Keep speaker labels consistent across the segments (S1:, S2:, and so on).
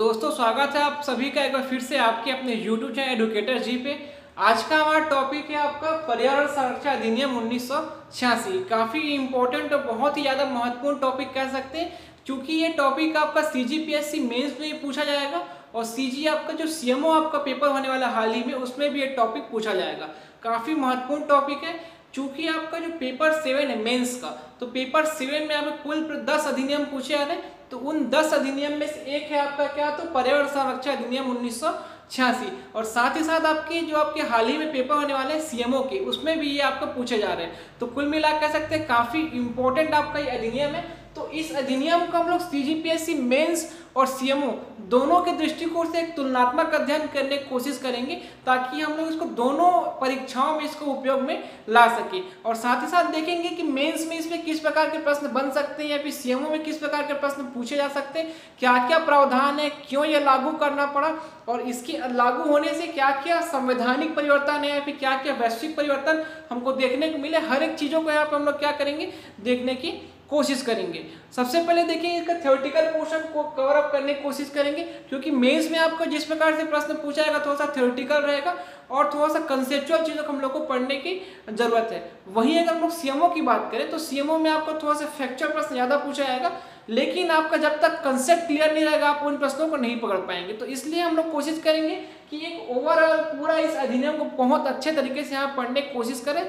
S1: दोस्तों स्वागत है आप सभी का एक बार फिर से आपके अपने YouTube चैनल एडुकेटर जी पे। आज का हमारा टॉपिक है आपका पर्यावरण संरक्षण अधिनियम 1986। काफ़ी इम्पोर्टेंट और बहुत ही ज़्यादा महत्वपूर्ण टॉपिक कह सकते हैं, क्योंकि ये टॉपिक आपका CGPSC मेंस में पूछा जाएगा और CG आपका जो CMO आपका पेपर होने वाला हाल ही में उसमें भी ये टॉपिक पूछा जाएगा। काफ़ी महत्वपूर्ण टॉपिक है, चूंकि आपका जो पेपर 7 है मेंस का, तो पेपर 7 में आपको कुल 10 अधिनियम पूछे जा रहे हैं। तो उन 10 अधिनियम में से एक है आपका क्या, तो पर्यावरण संरक्षण अधिनियम 1986। और साथ ही साथ आपके जो आपके हाल ही में पेपर होने वाले हैं CMO के, उसमें भी ये आपको पूछे जा रहे हैं। तो कुल मिला कह सकते हैं काफ़ी इंपॉर्टेंट आपका ये अधिनियम है। तो इस अधिनियम को हम लोग CGPSC मेंस और CMO दोनों के दृष्टिकोण से एक तुलनात्मक अध्ययन करने की कोशिश करेंगे, ताकि हम लोग इसको दोनों परीक्षाओं में इसको उपयोग में ला सके। और साथ ही साथ देखेंगे कि मेंस में इसमें किस प्रकार के प्रश्न बन सकते हैं या फिर CMO में किस प्रकार के प्रश्न पूछे जा सकते हैं, क्या क्या प्रावधान है, क्यों यह लागू करना पड़ा और इसके लागू होने से क्या क्या संवैधानिक परिवर्तन है या फिर क्या क्या वैश्विक परिवर्तन हमको देखने को मिले। हर एक चीज़ों को यहाँ पर हम लोग क्या करेंगे, देखने की कोशिश करेंगे। सबसे पहले देखिए इसका थ्योरेटिकल पोर्शन को कवर अप करने की कोशिश करेंगे, क्योंकि मेंस में आपको जिस प्रकार से प्रश्न पूछा जाएगा थोड़ा सा थ्योरेटिकल रहेगा और थोड़ा सा कंसेप्चुअल चीज़ों को हम लोग को पढ़ने की जरूरत है। वहीं अगर हम लोग CMO की बात करें तो CMO में आपको थोड़ा सा फैक्चुअल प्रश्न ज़्यादा पूछा जाएगा, लेकिन आपका जब तक कंसेप्ट क्लियर नहीं रहेगा आप उन प्रश्नों को नहीं पकड़ पाएंगे। तो इसलिए हम लोग कोशिश करेंगे कि एक ओवरऑल पूरा इस अधिनियम को बहुत अच्छे तरीके से यहाँ पढ़ने की कोशिश करें।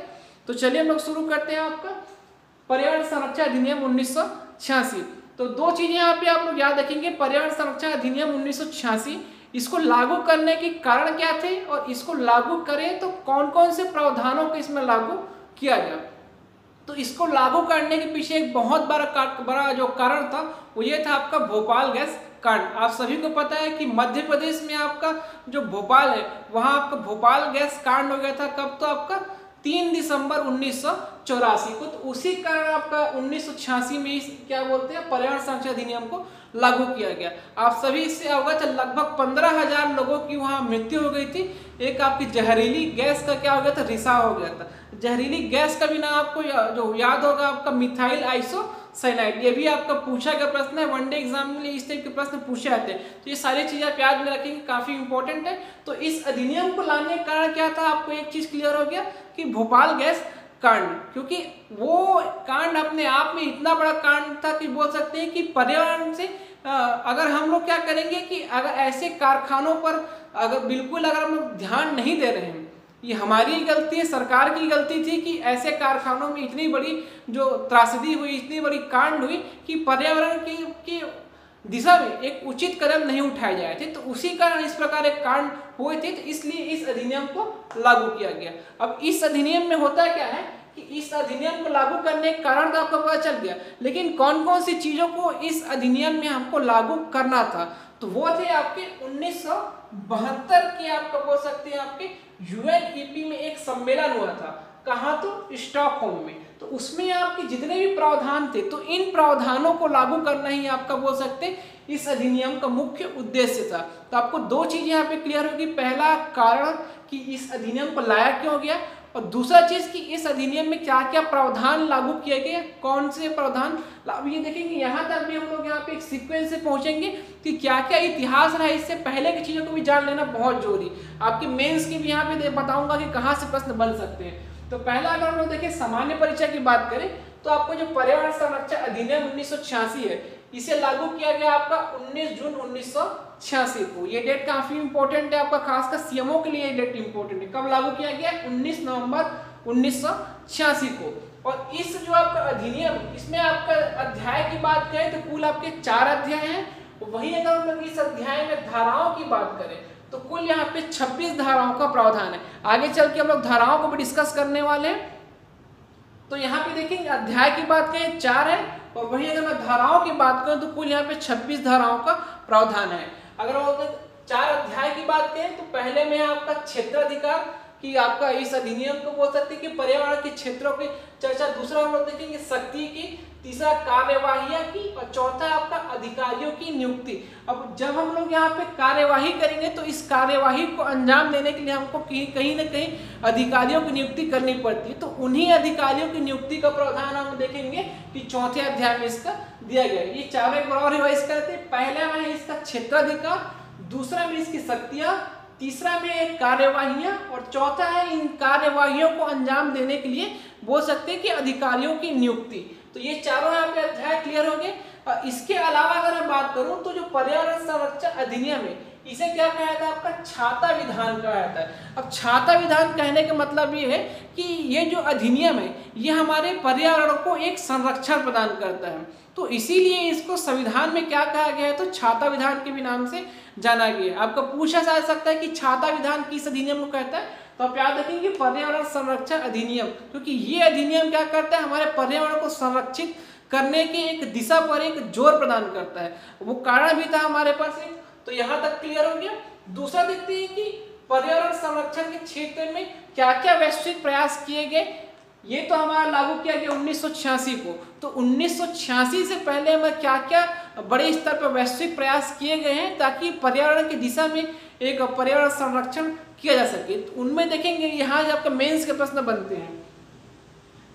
S1: तो चलिए हम लोग शुरू करते हैं आपका पर्यावरण संरक्षण अधिनियम 1986। तो दो चीजें यहाँ पे आप लोग याद रखेंगे। पर्यावरण संरक्षण अधिनियम 1986, इसको लागू करने के कारण क्या थे और इसको लागू करें तो कौन कौन से प्रावधानों को इसमें लागू किया गया। तो इसको लागू करने के पीछे एक बहुत बड़ा जो कारण था वो ये था आपका भोपाल गैस कांड। आप सभी को पता है कि मध्य प्रदेश में आपका जो भोपाल है वहां आपका भोपाल गैस कांड हो गया था। कब, तो आपका 3 दिसंबर 1984 को। तो उसी कारण आपका 1986 में क्या बोलते हैं, पर्यावरण संरक्षण अधिनियम को लागू किया गया। आप सभी इससे अवगत है, लगभग 15,000 लोगों की वहां मृत्यु हो गई थी। एक आपकी जहरीली गैस का क्या हो गया था, रिसाव हो गया था। जहरीली गैस का भी नाम आपको जो याद होगा आपका मिथाइल आइसोसाइनाइड। ये भी आपका पूछा गया प्रश्न है, वनडे एग्जाम में इस टाइप के प्रश्न पूछे जाते हैं। तो ये सारी चीजें आप याद में रखेंगे, काफी इंपॉर्टेंट है। तो इस अधिनियम को लाने का कारण क्या था, आपको एक चीज क्लियर हो गया कि भोपाल गैस कांड, क्योंकि वो कांड अपने आप में इतना बड़ा कांड था कि बोल सकते हैं कि पर्यावरण से अगर हम लोग क्या करेंगे कि अगर ऐसे कारखानों पर अगर हम लोग ध्यान नहीं दे रहे हैं, ये हमारी गलती है, सरकार की गलती थी कि ऐसे कारखानों में इतनी बड़ी जो त्रासदी हुई, इतनी बड़ी कांड हुई कि पर्यावरण की दिशा में एक उचित कदम नहीं उठाए जाए थे। तो उसी कारण इस प्रकार एक कांड हुए थे, तो इसलिए इस अधिनियम को लागू किया गया। अब इस अधिनियम में होता क्या है कि इस अधिनियम को लागू करने के कारण तो आपको पता चल गया, लेकिन कौन कौन सी चीजों को इस अधिनियम में हमको लागू करना था। तो वो थे आपके 1972 के, आपका बोल सकते हैं आपके UNEP में एक सम्मेलन हुआ था। कहाँ, तो स्टॉकहोम में। तो उसमें आपके जितने भी प्रावधान थे, तो इन प्रावधानों को लागू करना ही आपका बोल सकते हैं इस अधिनियम का मुख्य उद्देश्य था। तो आपको दो चीजें यहाँ पे क्लियर होगी। पहला कारण कि इस अधिनियम को लाया क्यों गया, और दूसरा चीज कि इस अधिनियम में क्या क्या प्रावधान लागू किए गए, कौन से प्रावधान। अब ये देखेंगे यहाँ तक भी हम लोग यहाँ पे एक सीक्वेंस से पहुंचेंगे कि क्या क्या इतिहास रहा, इससे पहले की चीजों को भी जान लेना बहुत जरूरी। आपके मेंस की भी यहाँ पे बताऊंगा कि कहाँ से प्रश्न बन सकते हैं। तो पहला अगर हम लोग देखें सामान्य परीक्षा की बात करें, तो आपको जो पर्यावरण संरक्षण अधिनियम 1986 है, इसे लागू किया गया आपका 19 जून 1986 को। ये डेट काफी इंपॉर्टेंट है आपका, खासकर CMO के लिए ये डेट इंपॉर्टेंट है। कब लागू किया गया, 19 नवंबर 1986 को। और इस जो आपका अधिनियम, इसमें आपका अध्याय की बात करें तो कुल आपके 4 अध्याय हैं। वहीं अगर हम लोग इस अध्याय में धाराओं की बात करें तो कुल यहाँ पे 26 धाराओं का प्रावधान है। आगे चल के हम लोग धाराओं को भी डिस्कस करने वाले हैं। तो यहाँ पे देखेंगे अध्याय की बात करें 4 है, और वहीं अगर मैं धाराओं की बात करूं तो कुल यहाँ पे 26 धाराओं का प्रावधान है। अगर 4 अध्याय की बात करें तो पहले में आपका क्षेत्राधिकार कि आपका इस अधिनियम को बोल सकते हैं कि पर्यावरण के क्षेत्रों की चर्चा, दूसरा हम लोग देखेंगे शक्ति की, तीसरा कार्यवाहियां की, और चौथा आपका अधिकारियों की नियुक्ति। अब जब हम लोग यहाँ पे कार्यवाही करेंगे तो इस कार्यवाही को अंजाम देने के लिए हमको कहीं ना कहीं अधिकारियों की नियुक्ति करनी पड़ती है। तो उन्हीं अधिकारियों की नियुक्ति का प्रावधान हम देखेंगे कि चौथे अध्याय में इसका दिया गया है। ये चारों एक बार और रिवाइज करते हैं। पहला में है इसका क्षेत्राधिकार, दूसरा में इसकी शक्तियां, तीसरा में है कार्यवाहियां, और चौथा है इन कार्यवाहियों को अंजाम देने के लिए बोल सकते हैं कि अधिकारियों की नियुक्ति। तो ये चारों यहाँ पे अध्याय क्लियर हो गए। इसके अलावा अगर मैं बात करूं तो जो पर्यावरण संरक्षण अधिनियम है इसे क्या कहा जाता है, आपका छाता विधान कहा जाता है। अब छाता विधान कहने का मतलब ये है कि ये जो अधिनियम है ये हमारे पर्यावरण को एक संरक्षण प्रदान करता है, तो इसीलिए इसको संविधान में क्या कहा गया है, तो छाता विधान के भी नाम से जाना गया है। आपको पूछा जा सकता है कि छाता विधान किस अधिनियम को कहता है, तो आप याद रखेंगे पर्यावरण संरक्षण अधिनियम, क्योंकि ये अधिनियम क्या करता है, हमारे पर्यावरण को संरक्षित करने की एक दिशा पर एक जोर प्रदान करता है। वो कारण भी था हमारे पास एक, तो यहाँ तक क्लियर हो गया। दूसरा देखते हैं कि पर्यावरण संरक्षण के क्षेत्र में क्या क्या वैश्विक प्रयास किए गए। ये तो हमारा लागू किया गया 1986 को, तो 1986 से पहले हमें क्या क्या बड़े स्तर पर वैश्विक प्रयास किए गए हैं ताकि पर्यावरण की दिशा में एक पर्यावरण संरक्षण किया जा सके। तो उनमें देखेंगे यहाँ आपका मेंस के प्रश्न बनते हैं।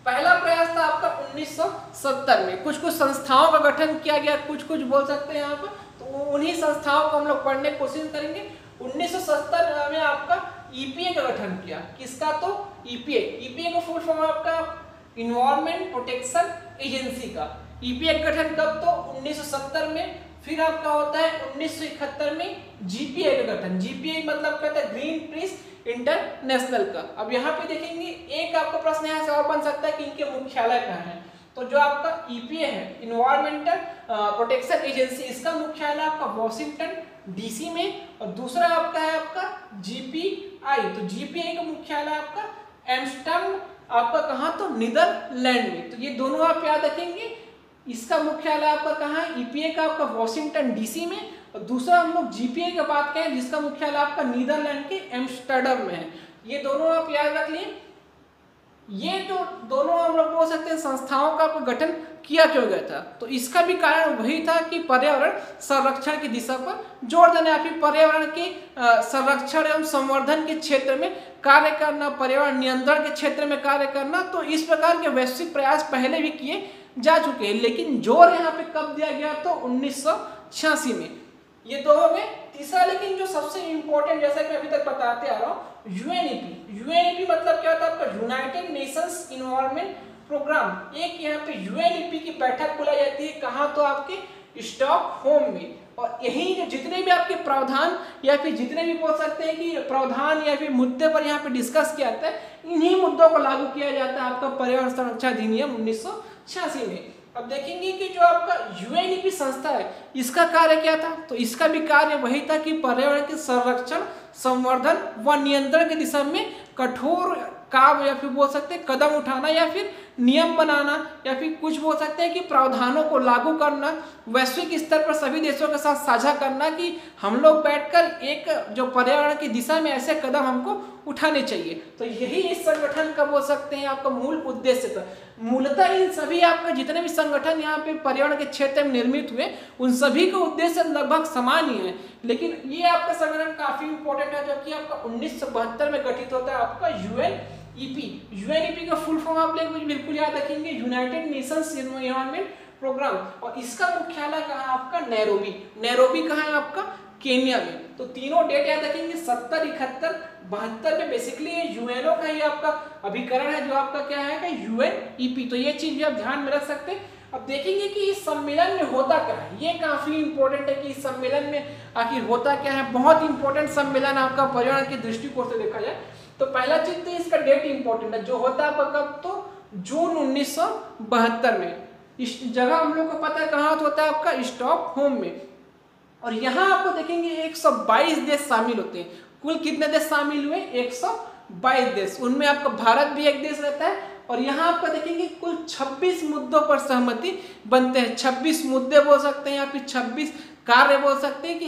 S1: पहला प्रयास था आपका 1970 में, कुछ कुछ संस्थाओं का गठन किया गया, कुछ कुछ बोल सकते हैं यहाँ पर, तो उन्हीं संस्थाओं को हम लोग पढ़ने की कोशिश करेंगे। 1970 में आपका ईपीए का गठन किया, किसका, तो ईपीए। ईपीए का फुल फॉर्म आपका इन्वायरमेंट प्रोटेक्शन एजेंसी का। ईपीए का गठन कब, तो 1970 में। फिर आपका होता है 1971 में जीपीए का गठन। जीपीए मतलब कहता है ग्रीन पीस इंटरनेशनल का। अब यहाँ पे देखेंगे एक आपका प्रश्न यहाँ से और बन सकता है कि इनके मुख्यालय कहाँ है, तो जो आपका ईपीए है इन्वायरमेंटल प्रोटेक्शन एजेंसी, इसका मुख्यालय आपका वॉशिंगटन डीसी में, और दूसरा आपका है आपका जीपीआई, तो जीपीआई का मुख्यालय आपका एम्स्टर्डम, आपका कहाँ, तो नीदरलैंड में। तो ये दोनों आप याद रखेंगे। इसका मुख्यालय आपका कहाँ है, ईपीए का आपका वॉशिंगटन डीसी में, और दूसरा हम लोग जीपीए की बात करें जिसका मुख्यालय आपका नीदरलैंड के एम्स्टर्डम में है। ये दोनों आप याद रख लिए। ये जो दोनों हम लोग बोल सकते हैं संस्थाओं का गठन किया क्यों गया था, तो इसका भी कारण वही था कि पर्यावरण संरक्षण की दिशा पर जोर देना, या फिर पर्यावरण के संरक्षण एवं संवर्धन के क्षेत्र में कार्य करना, पर्यावरण नियंत्रण के क्षेत्र में कार्य करना। तो इस प्रकार के वैश्विक प्रयास पहले भी किए जा चुके हैं, लेकिन जोर यहाँ पे कब दिया गया, तो 1986 में। ये दो हो गए। तीसरा लेकिन जो सबसे इंपॉर्टेंट, जैसा कि अभी तक बताते आ रहा हूँ, यूएनईपी। यूएनईपी मतलब क्या होता है, आपका यूनाइटेड नेशंस इन्वायरमेंट प्रोग्राम। एक यहाँ पे यूएनईपी की बैठक बुलाई जाती है, कहाँ, तो आपके स्टॉकहोम में। और यही जो जितने भी आपके प्रावधान या फिर जितने भी बोल सकते हैं कि प्रावधान या फिर मुद्दे पर यहाँ पे डिस्कस किया जाता है, इन्हीं मुद्दों को लागू किया जाता है आपका पर्यावरण संरक्षण अधिनियम 1986 में। अब देखेंगे कि जो आपका यूएनईपी संस्था है इसका कार्य क्या था, तो इसका भी कार्य वही था कि पर्यावरण के संरक्षण, संवर्धन व नियंत्रण की दिशा में कठोर काम या फिर बोल सकते हैं कदम उठाना, या फिर नियम बनाना, या फिर कुछ बोल सकते हैं कि प्रावधानों को लागू करना, वैश्विक स्तर पर सभी देशों के साथ साझा करना कि हम लोग बैठकर एक जो पर्यावरण की दिशा में ऐसे कदम हमको उठाने चाहिए। तो यही इस संगठन का बोल सकते हैं आपका मूल उद्देश्य था। मूलतः इन सभी आपका जितने भी संगठन यहाँ पे पर्यावरण के क्षेत्र में निर्मित हुए उन सभी का उद्देश्य लगभग समान ही है, लेकिन ये आपका संगठन काफी इंपॉर्टेंट है, जबकि आपका 1972 में गठित होता है आपका यूएनईपी। यूएनईपी का फुल फॉर्म आप लोग बिल्कुल याद रखेंगे, यूनाइटेड नेशंस इन्वायरमेंट प्रोग्राम, और इसका मुख्यालय कहाँ है आपका, नैरोबी। नैरोबी कहाँ है आपका, केन्या में। तो तीनों डेट याद रखेंगे, 70, 71, 72 में बेसिकली ये यूएनओ का ही आपका अभिकरण है, जो आपका क्या है, यूएनईपी। तो ये चीज भी आप ध्यान में रख सकते हैं। अब देखेंगे कि इस सम्मेलन में होता क्या है, ये काफी इंपॉर्टेंट है कि इस सम्मेलन में आखिर होता क्या है। बहुत इंपॉर्टेंट सम्मेलन आपका पर्यावरण के दृष्टिकोण से देखा जाए तो पहला चीज तो इसका डेट इंपॉर्टेंट है, जो होता है आपका कब, तो जून 1972 में। इस जगह हम लोग को पता है कहाँ होता है आपका, स्टॉकहोम में। और यहाँ आपको देखेंगे 122 देश शामिल होते हैं। कुल कितने देश शामिल हुए, 122 देश। उनमें आपका भारत भी एक देश रहता है। और यहाँ आपका देखेंगे कुल 26 मुद्दों पर सहमति बनते हैं। 26 मुद्दे बोल सकते हैं या फिर 26 कार्य बोल सकते हैं कि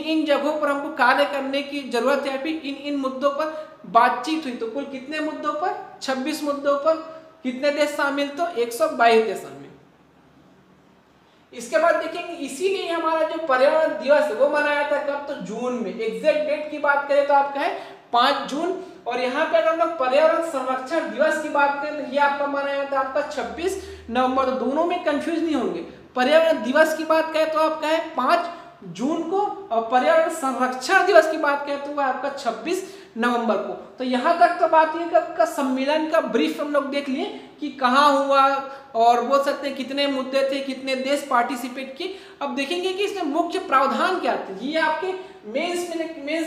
S1: इन जगहों पर हमको कार्य करने की जरूरत है, फिर इन मुद्दों पर बातचीत हुई। तो कुल कितने मुद्दों पर? 26 मुद्दों पर। कितने देश शामिल? तो 122 देश शामिल। इसके बाद देखेंगे इसीलिए हमारा जो पर्यावरण दिवस है वो मनाया था कब? तो जून में। एग्जैक्ट डेट की बात करें तो आपका है 5 जून। और यहाँ पे अगर हम लोग पर्यावरण संरक्षण दिवस की बात करें तो ये आपका मनाया था आपका 26 नवंबर। तो दोनों में कंफ्यूज नहीं होंगे। पर्यावरण दिवस की बात करें तो आपका है 5 जून को, और पर्यावरण संरक्षण दिवस की बात करें तो वह आपका 26 नवंबर को। तो यहाँ तक तो बात ये कि आपका सम्मेलन का ब्रीफ हम लोग देख लिए कि कहाँ हुआ और बोल सकते हैं कितने मुद्दे थे, कितने देश पार्टिसिपेट किए। अब देखेंगे कि इसमें मुख्य प्रावधान क्या थे। ये आपके मेंस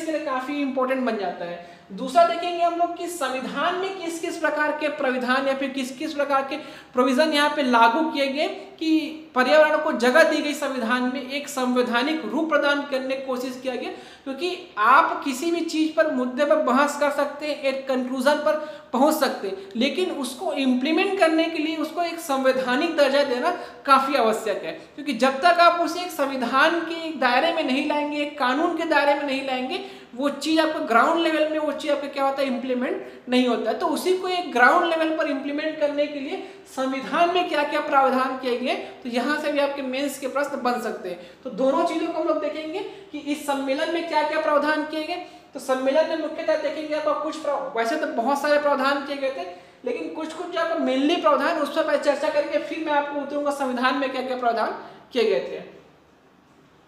S1: के लिए काफी इंपॉर्टेंट बन जाता है। दूसरा देखेंगे हम लोग कि संविधान में किस किस प्रकार के प्राविधान या फिर किस किस प्रकार के प्रोविजन यहाँ पे लागू किए गए कि पर्यावरण को जगह दी गई संविधान में, एक संवैधानिक रूप प्रदान करने की कोशिश किया गया। क्योंकि आप किसी भी चीज पर मुद्दे पर बहस कर सकते हैं, एक कंक्लूजन पर पहुंच सकते हैं, लेकिन उसको इम्प्लीमेंट करने के लिए उसको एक संवैधानिक दर्जा देना काफी आवश्यक है। क्योंकि जब तक आप उसे एक संविधान के दायरे में नहीं लाएंगे, एक कानून के दायरे में नहीं लाएंगे, वो चीज आपको ग्राउंड लेवल में वो चीज आपका क्या होता है, इम्प्लीमेंट नहीं होता है। तो उसी को एक ग्राउंड लेवल पर इम्प्लीमेंट करने के लिए संविधान में क्या क्या प्रावधान किए गए, तो यहाँ से भी आपके मेंस के प्रश्न बन सकते हैं। तो दोनों चीजों को हम लोग देखेंगे कि इस सम्मेलन में क्या क्या प्रावधान किए गए। तो सम्मेलन में मुख्यतः देखेंगे आपका कुछ वैसे तो बहुत सारे प्रावधान किए गए थे, लेकिन कुछ जो आपका मेनली प्रावधान उस पर पहले चर्चा करेंगे, फिर मैं आपको उतरूंगा संविधान में क्या क्या प्रावधान किए गए थे।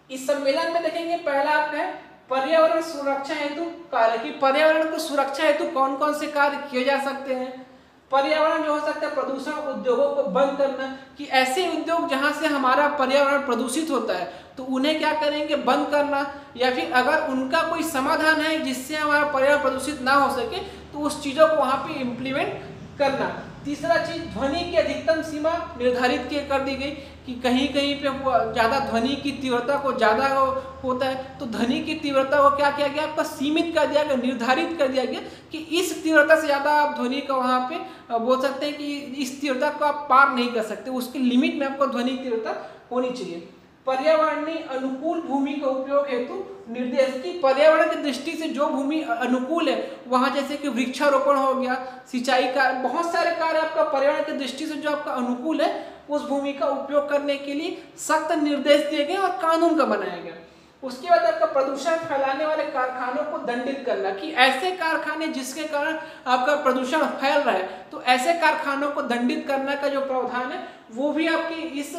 S1: इस सम्मेलन में देखेंगे पहला आपका है पर्यावरण सुरक्षा हेतु कार्य, कि पर्यावरण को सुरक्षा हेतु कौन कौन से कार्य किए जा सकते हैं। पर्यावरण जो हो सकता है प्रदूषण उद्योगों को बंद करना, कि ऐसे उद्योग जहां से हमारा पर्यावरण प्रदूषित होता है तो उन्हें क्या करेंगे, बंद करना, या फिर अगर उनका कोई समाधान है जिससे हमारा पर्यावरण प्रदूषित ना हो सके तो उस चीजों को वहां पे इम्प्लीमेंट करना। तीसरा चीज ध्वनि की अधिकतम सीमा निर्धारित कर दी गई, कि कहीं कहीं पे ज्यादा ध्वनि की तीव्रता को ज्यादा होता है तो ध्वनि की तीव्रता को क्या किया गया, आपका सीमित कर दिया गया, निर्धारित कर दिया गया कि इस तीव्रता से ज्यादा आप ध्वनि का वहां पे बोल सकते हैं कि इस तीव्रता को आप पार नहीं कर सकते, उसकी लिमिट में आपको ध्वनि तीव्रता होनी चाहिए। पर्यावरणीय अनुकूल भूमि का उपयोग हेतु निर्देश, की पर्यावरण की दृष्टि से जो भूमि अनुकूल है वहां जैसे कि वृक्षारोपण हो गया, सिंचाई का, बहुत सारे कार्य आपका पर्यावरण की दृष्टि से जो आपका अनुकूल है उस भूमि का उपयोग करने के लिए सख्त निर्देश दिए गए और कानून का बनाया गया। उसके बाद आपका प्रदूषण फैलाने वाले कारखानों को दंडित करना, कि ऐसे कारखाने जिसके कारण आपका प्रदूषण फैल रहा है तो ऐसे कारखानों को दंडित करने का जो प्रावधान है वो भी आपके इस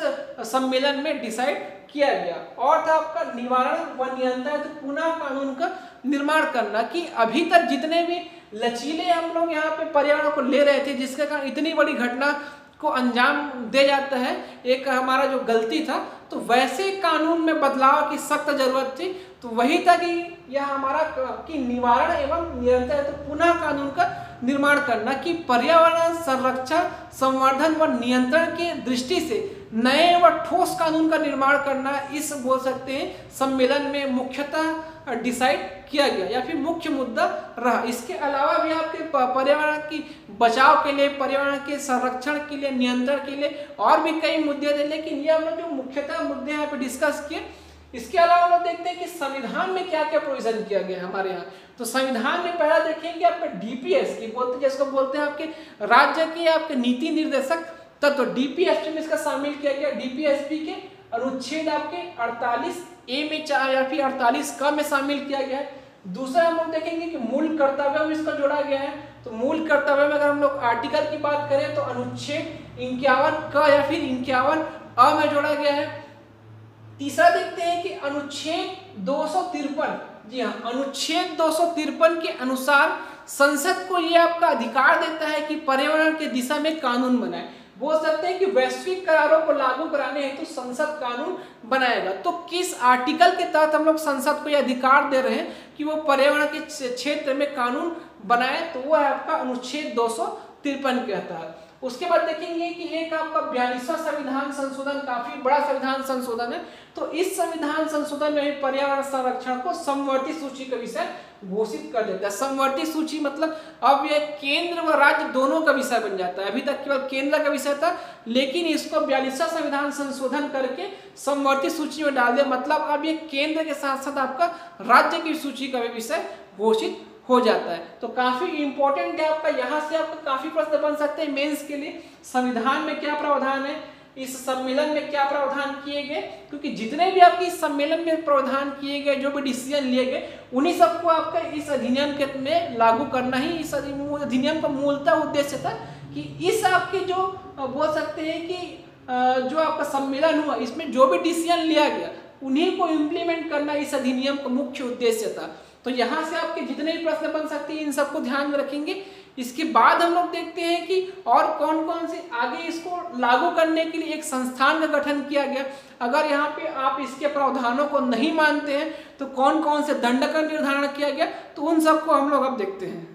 S1: सम्मेलन में डिसाइड किया गया। और था आपका निवारण व नियंत्रण तो पुनः कानून का निर्माण करना, कि अभी तक जितने भी लचीले हम लोग यहाँ पे पर्यावरण को ले रहे थे जिसके कारण इतनी बड़ी घटना को अंजाम दे जाता है, एक हमारा जो गलती था, तो वैसे कानून में बदलाव की सख्त जरूरत थी। तो वही था कि यह हमारा कि निवारण एवं नियंत्रण तो पुनः कानून का निर्माण करना, कि पर्यावरण संरक्षण संवर्धन व नियंत्रण की दृष्टि से नए व ठोस कानून का निर्माण करना इस बोल सकते हैं सम्मेलन में मुख्यतः डिसाइड किया गया या फिर मुख्य मुद्दा रहा। इसके अलावा भी आपके पर्यावरण की बचाव के लिए, पर्यावरण के संरक्षण के लिए, नियंत्रण के लिए और भी कई मुद्दे थे, लेकिन ये हम लोग जो मुख्यतः मुद्दे यहाँ पे डिस्कस किए। इसके अलावा हम लोग देखते हैं कि संविधान में क्या क्या प्रोविजन किया गया हमारे यहाँ। तो संविधान में पहला देखेंगे आपका डीपीएस की बोलते, जिसको बोलते हैं आपके राज्य के आपके नीति निर्देशक तत्व, डीपीएसपी में इसका शामिल किया गया। डीपीएसपी के अनुच्छेद आपके 48A में या फिर 48 में शामिल किया गया है। दूसरा हम लोग देखेंगे कि मूल कर्तव्य में इसका जोड़ा गया है। तो मूल कर्तव्य में अगर हम लोग आर्टिकल की बात करें तो अनुच्छेद 51 या फिर 51 में जोड़ा गया है। तीसरा देखते हैं कि अनुच्छेद 253, जी हाँ, अनुच्छेद 253 के अनुसार संसद को यह आपका अधिकार देता है कि पर्यावरण के दिशा में कानून बनाए। बोल सकते हैं कि वैश्विक करारों को लागू कराने हेतु संसद कानून बनाएगा। तो किस आर्टिकल के तहत हम लोग संसद को यह अधिकार दे रहे हैं कि वो पर्यावरण के क्षेत्र में कानून बनाए, तो वो है आपका अनुच्छेद 253 के तहत। उसके बाद देखेंगे कि एक आपका 42वां संविधान संशोधन, काफी बड़ा संविधान संशोधन है। तो इस संविधान संशोधन में पर्यावरण संरक्षण को समवर्ती सूची का विषय घोषित कर देता है। समवर्ती सूची मतलब अब यह केंद्र व राज्य दोनों का विषय बन जाता है। अभी तक केवल केंद्र का विषय था, लेकिन इसको 42वां संविधान संशोधन करके समवर्ती सूची में डाल दिया। मतलब अब ये केंद्र के साथ साथ आपका राज्य की सूची का भी विषय घोषित हो जाता है। तो काफी इंपॉर्टेंट है आपका, यहाँ से आपका काफी प्रश्न बन सकते हैं मेंस के लिए। संविधान में क्या प्रावधान है, इस सम्मेलन में क्या प्रावधान किए गए, क्योंकि जितने भी आपके इस सम्मेलन में प्रावधान किए गए, जो भी डिसीजन लिए गए, उन्हीं सबको आपका इस अधिनियम के में लागू करना ही इस अधिनियम का मूलतः उद्देश्य था। कि इस आपके जो बोल सकते हैं कि जो आपका सम्मेलन हुआ, इसमें जो भी डिसीजन लिया गया उन्हीं को इम्प्लीमेंट करना इस अधिनियम का मुख्य उद्देश्य था। तो यहाँ से आपके जितने भी प्रश्न बन सकते हैं इन सबको ध्यान में रखेंगे। इसके बाद हम लोग देखते हैं कि और कौन कौन से आगे इसको लागू करने के लिए एक संस्थान का गठन किया गया। अगर यहाँ पे आप इसके प्रावधानों को नहीं मानते हैं तो कौन कौन से दंड का निर्धारण किया गया, तो उन सबको हम लोग अब देखते हैं।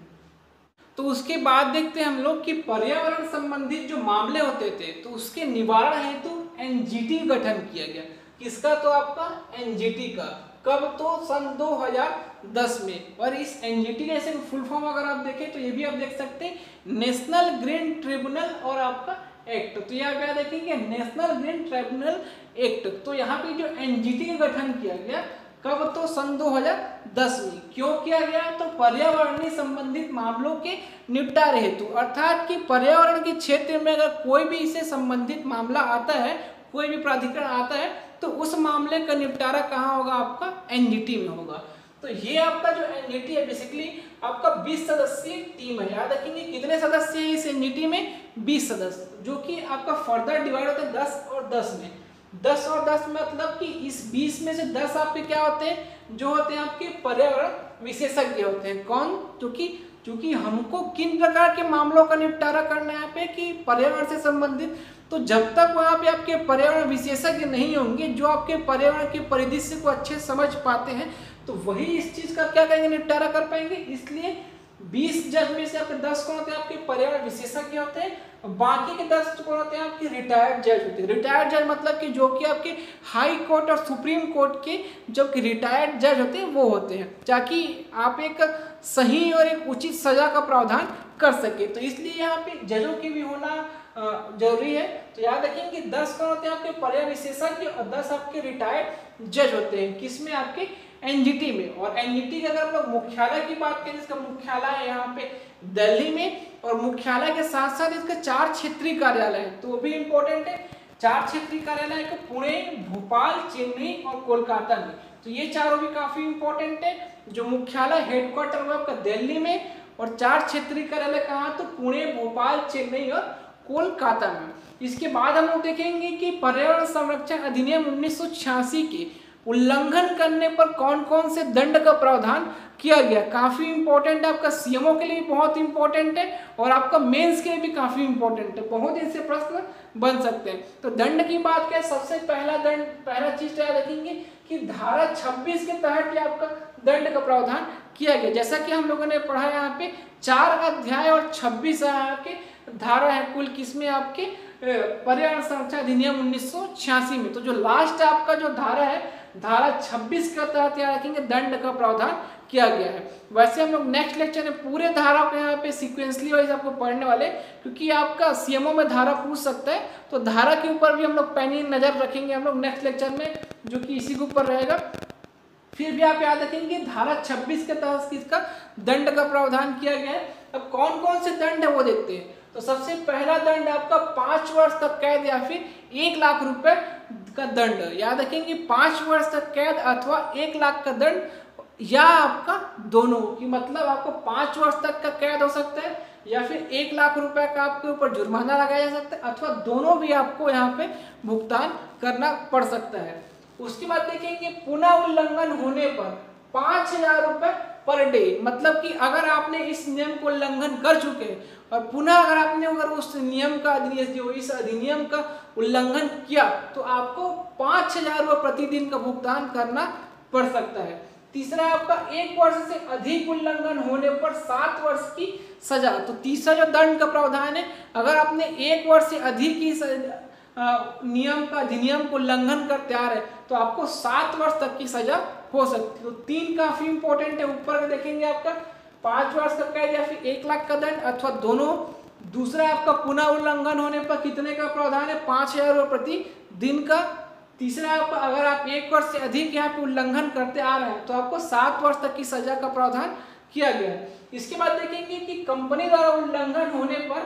S1: तो उसके बाद देखते हैं हम लोग कि पर्यावरण संबंधित जो मामले होते थे तो उसके निवारण हेतु एनजीटी गठन किया गया। किसका, तो आपका एनजीटी का। कब, तो सन 2010 में। और इस एनजीटी का ऐसे फुल फॉर्म अगर आप देखें तो ये भी आप देख सकते हैं, नेशनल ग्रीन ट्रिब्यूनल और आपका एक्ट। तो यहाँ पे देखेंगे नेशनल ग्रीन ट्रिब्यूनल एक्ट। तो यहाँ पे जो एनजीटी का गठन किया गया कब, तो सन 2010 में। क्यों किया गया, तो पर्यावरणीय संबंधित मामलों के निपटारे हेतु, अर्थात कि पर्यावरण के क्षेत्र में अगर कोई भी इससे संबंधित मामला आता है, कोई भी प्राधिकरण आता है, तो उस मामले का निपटारा कहाँ होगा, आपका एनजीटी में होगा। तो ये आपका जो एनजीटी है बेसिकली आपका 20 सदस्यीय टीम है। याद रखेंगे कितने सदस्य हैं इस एनजीटी में, 20 सदस्य, जो कि आपका फर्दर डिवाइड होता है 10 और 10 में। 10 और 10 मतलब कि इस 20 में से 10 आपके क्या होते हैं, जो होते हैं आपके पर्यावरण विशेषज्ञ होते हैं। कौन, क्योंकि हमको किन प्रकार के मामलों का निपटारा करना है यहाँ पे, कि पर्यावरण से संबंधित। तो जब तक वहाँ पे आपके पर्यावरण विशेषज्ञ नहीं होंगे जो आपके पर्यावरण के परिदृश्य को अच्छे समझ पाते हैं, तो वही इस चीज का क्या करेंगे, निपटारा कर पाएंगे। इसलिए 20 जज में से आपके 10 कौन होते हैं, आपके पर्यावरण विशेषज्ञ होते हैं। बाकी के 10 कौन होते हैं, आपके रिटायर्ड जज होते हैं। रिटायर्ड जज मतलब कि जो कि आपके हाई कोर्ट और सुप्रीम कोर्ट के जो कि रिटायर्ड जज होते हैं वो होते हैं, ताकि आप एक सही और एक उचित सजा का प्रावधान कर सके। तो इसलिए यहाँ पे जजों की भी होना जरूरी है। तो याद रखेंगे कि 10 कौन होते हैं, आपके पर्यावरण विशेषज्ञ, और 10 आपके रिटायर्ड जज होते हैं। किसमें, आपके एनजीटी में। और एनजीटी के अगर हम लोग मुख्यालय की बात करें, इसका मुख्यालय है यहाँ पे दिल्ली में, और मुख्यालय के साथ साथ इसके 4 क्षेत्रीय कार्यालय हैं, तो वो भी इंपॉर्टेंट है। 4 क्षेत्रीय कार्यालय है, पुणे, भोपाल, चेन्नई और कोलकाता में। तो ये चारों भी काफी इंपॉर्टेंट है। जो मुख्यालय हेडक्वार्टर हुआ आपका दिल्ली में, और 4 क्षेत्रीय कार्यालय कहाँ, तो पुणे, भोपाल, चेन्नई और कोलकाता में। इसके बाद हम लोग देखेंगे कि पर्यावरण संरक्षण अधिनियम 1986 के उल्लंघन करने पर कौन कौन से दंड का प्रावधान किया गया। काफी इंपॉर्टेंट है, आपका सीएमओ के लिए बहुत इंपॉर्टेंट है, और आपका मेंस के लिए भी काफी इंपॉर्टेंट है। बहुत इनसे प्रश्न बन सकते हैं। तो दंड की बात करें, सबसे पहला चीज याद रखेंगे कि धारा 26 के तहत आपका दंड का प्रावधान किया गया। जैसा कि हम लोगों ने पढ़ा यहाँ पे 4 अध्याय और 26 आपके धारा है कुल, किसमें, आपके पर्यावरण संरक्षण अधिनियम 1986 में। तो जो लास्ट आपका जो धारा है, धारा 26 के तहत यहाँ रखेंगे दंड का प्रावधान किया गया है। वैसे हम लोग नेक्स्ट लेक्चर में पूरे धारा को यहाँ पे सीक्वेंसली वाइज आपको पढ़ने वाले, क्योंकि आपका सीएमओ में धारा पूछ सकता है, तो धारा के ऊपर भी हम लोग पैनी नजर रखेंगे हम लोग नेक्स्ट लेक्चर में, जो कि इसी के ऊपर रहेगा। फिर भी आप याद रखेंगे धारा 26 के तहत किसका दंड का प्रावधान किया गया है। अब कौन कौन से दंड है वो देखते हैं। तो सबसे पहला दंड आपका 5 वर्ष तक कैद या फिर 1 लाख रुपए का दंड। याद रखेंगे 5 वर्ष तक कैद अथवा 1 लाख का दंड, या आपका दोनों की, मतलब आपको 5 वर्ष तक का कैद हो सकता है, या फिर 1 लाख रुपए का आपके ऊपर जुर्माना लगाया जा सकता है, अथवा दोनों भी आपको यहाँ पे भुगतान करना पड़ सकता है। उसके बाद देखेंगे पुनः उल्लंघन होने पर 5000 रुपए पर डे, मतलब कि अगर आपने इस नियम को उल्लंघन कर चुके हैं और पुनः अगर उस नियम का इस अधिनियम का उल्लंघन किया, तो आपको 5000 रुपये प्रतिदिन का भुगतान करना पड़ सकता है। तीसरा है आपका 1 वर्ष से अधिक उल्लंघन होने पर 7 वर्ष की सजा। तो तीसरा जो दंड का प्रावधान है, अगर आपने 1 वर्ष से अधिक की अधिनियम को उल्लंघन करते आ रहे तो आपको 7 वर्ष तक की सजा हो सकती है। तो 3 काफी इंपॉर्टेंट है। ऊपर में देखेंगे आपका 5 वर्ष का कैद या फिर 1 लाख का दंड अथवा दोनों। दूसरा आपका पुनः उल्लंघन होने पर कितने का प्रावधान है, 5,000 रुपये प्रति दिन का। तीसरा आपका अगर आप 1 वर्ष से अधिक यहाँ पे उल्लंघन करते आ रहे हैं तो आपको 7 वर्ष तक की सजा का प्रावधान किया गया है। इसके बाद देखेंगे कि कंपनी द्वारा उल्लंघन होने पर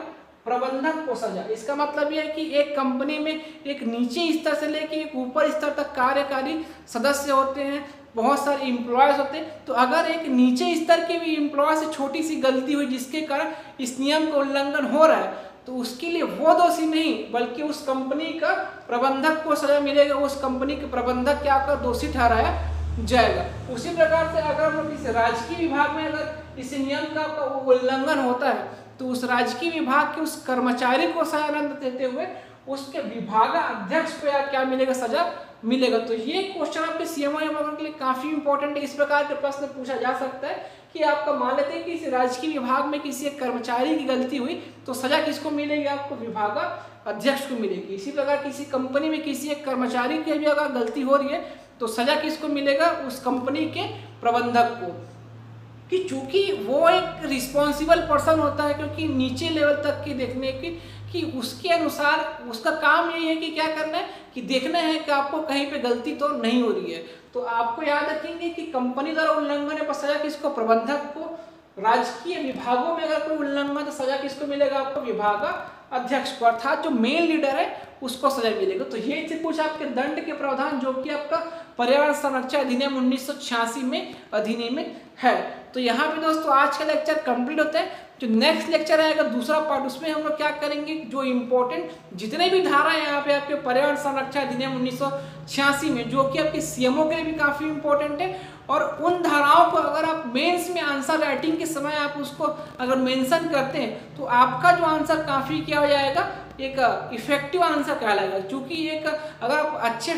S1: प्रबंधक को सजा। इसका मतलब यह है कि एक कंपनी में एक नीचे स्तर से लेके एक ऊपर स्तर तक कार्यकारी सदस्य होते हैं, बहुत सारे इम्प्लॉयज होते हैं। तो अगर एक नीचे स्तर के भी इम्प्लॉय से छोटी सी गलती हुई जिसके कारण इस नियम का उल्लंघन हो रहा है तो उसके लिए वो दोषी नहीं बल्कि उस कंपनी का प्रबंधक को सजा मिलेगा। उस कंपनी के प्रबंधक क्या कर दोषी ठहराया जाएगा। उसी प्रकार से अगर हम इस राजकीय विभाग में अगर इस नियम का उल्लंघन होता है तो उस राजकीय विभाग के उस कर्मचारी को सजा देते हुए उसके विभागाध्यक्ष को क्या मिलेगा, सजा मिलेगा। तो ये क्वेश्चन आपके सीएमओ के लिए काफी इंपॉर्टेंट है। इस प्रकार के प्रश्न पूछा जा सकता है कि आपका मान लेते हैं कि इस राजकीय विभाग में किसी एक कर्मचारी की गलती हुई तो सजा किसको मिलेगी, आपको विभागाध्यक्ष को मिलेगी। इसी प्रकार किसी कंपनी में किसी एक कर्मचारी की भी अगर गलती हो रही है तो सजा किसको मिलेगा, उस कंपनी के प्रबंधक को, कि चूंकि वो एक रिस्पॉन्सिबल पर्सन होता है क्योंकि नीचे लेवल तक की देखने की कि उसके अनुसार उसका काम यही है कि क्या करना है कि देखना है कि आपको कहीं पे गलती तो नहीं हो रही है। तो आपको याद रखेंगे कि कंपनी द्वारा उल्लंघन पर सजा किसको, प्रबंधक को। राजकीय विभागों में अगर कोई उल्लंघन तो सजा किसको मिलेगा, आपको विभागाध्यक्ष को, अर्थात जो मेन लीडर है उसको सजा मिलेगा। तो ये थे कुछ आपके दंड के प्रावधान जो कि आपका पर्यावरण संरक्षण अधिनियम 1986 में अधिनियम है। तो यहाँ पे दोस्तों आज का लेक्चर कंप्लीट होता है। जो नेक्स्ट लेक्चर आएगा दूसरा पार्ट, उसमें हम लोग क्या करेंगे, जो इम्पोर्टेंट जितने भी धारा है यहाँ पे आपके पर्यावरण संरक्षण अधिनियम 1986 में जो कि आपके सीएमओ के लिए भी काफी इंपॉर्टेंट है, और उन धाराओं को अगर आप मेंस में आंसर राइटिंग के समय आप उसको अगर मेंशन करते हैं तो आपका जो आंसर काफी क्या हो जाएगा, एक इफेक्टिव आंसर कहलाएगा। क्योंकि एक अगर आप अच्छे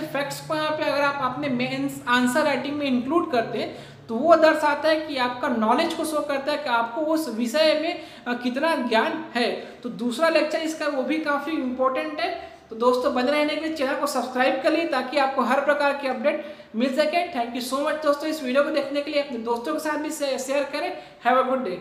S1: फैक्ट्स को यहाँ पे अगर आप अपने मेंस आंसर राइटिंग में इंक्लूड करते हैं तो वो दर्शाता है कि आपका नॉलेज को शो करता है कि आपको उस विषय में कितना ज्ञान है। तो दूसरा लेक्चर इसका वो भी काफ़ी इंपॉर्टेंट है। तो दोस्तों बने रहने के लिए चैनल को सब्सक्राइब कर लिए ताकि आपको हर प्रकार की अपडेट मिल सके। थैंक यू सो मच दोस्तों, इस वीडियो को देखने के लिए अपने दोस्तों के साथ भी शेयर करें। Have a good day.